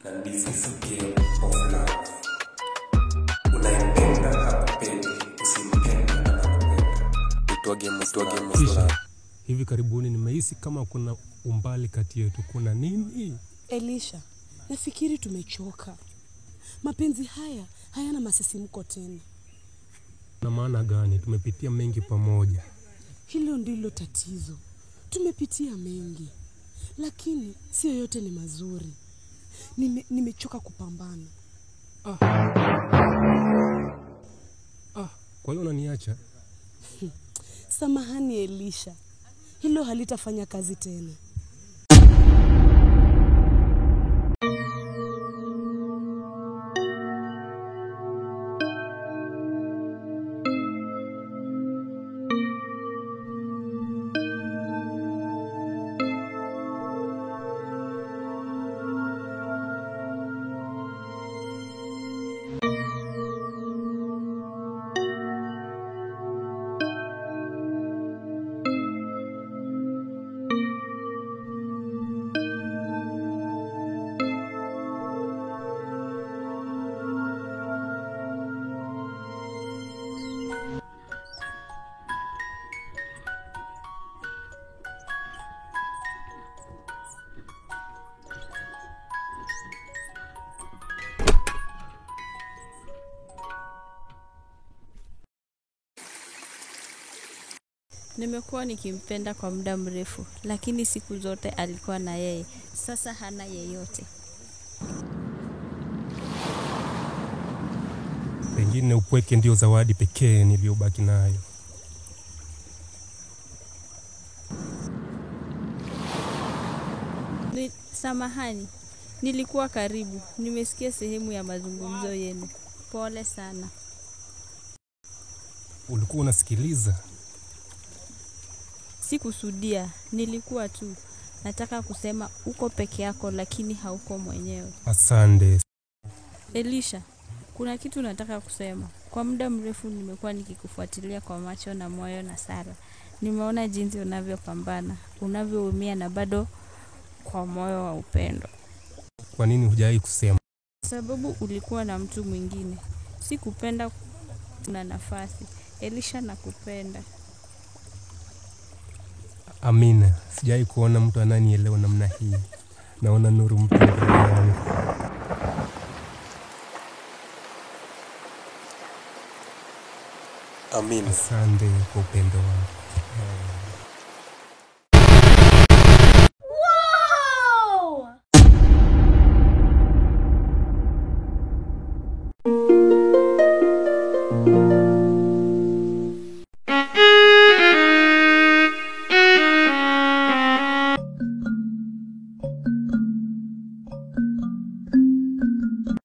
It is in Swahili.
and this is a game of love. Unaipenda hakupendi, usimpende anakupenda. Itwa game of love. Hivi karibuni nimehisi kama kuna umbali kati yetu. Kuna nini? Elisha, nafikiri tumechoka. Mapenzi haya hayana masisimko tena. Na maana gani? Tumepitia mengi pamoja. Hilo ndilo tatizo. Tumepitia mengi, lakini sio yote ni mazuri. Nimechoka kupambana. Kwa hiyo unaniacha? Samahani Elisha, hilo halitafanya kazi tena. Nimekuwa nikimpenda kwa muda mrefu, lakini siku zote alikuwa na yeye. Sasa hana yeyote. Pengine upweke ndio zawadi pekee niliyobaki nayo. Samahani, nilikuwa karibu. Nimesikia sehemu ya mazungumzo yenu. Pole sana. Ulikuwa unasikiliza? Sikusudia, nilikuwa tu nataka kusema uko peke yako lakini hauko mwenyewe. Asante. Elisha, kuna kitu nataka kusema. Kwa muda mrefu nimekuwa nikikufuatilia kwa macho na moyo na Sara. Nimeona jinsi unavyopambana, unavyoumia na bado kwa moyo wa upendo. Kwa nini hujai kusema? Sababu ulikuwa na mtu mwingine. Sikupenda una nafasi. Elisha, nakupenda. Amina, sijai kuona mtu ananielewa namna hii. Naona nuru mpya mbele yangu. Amina. Asante kwa upendo wako.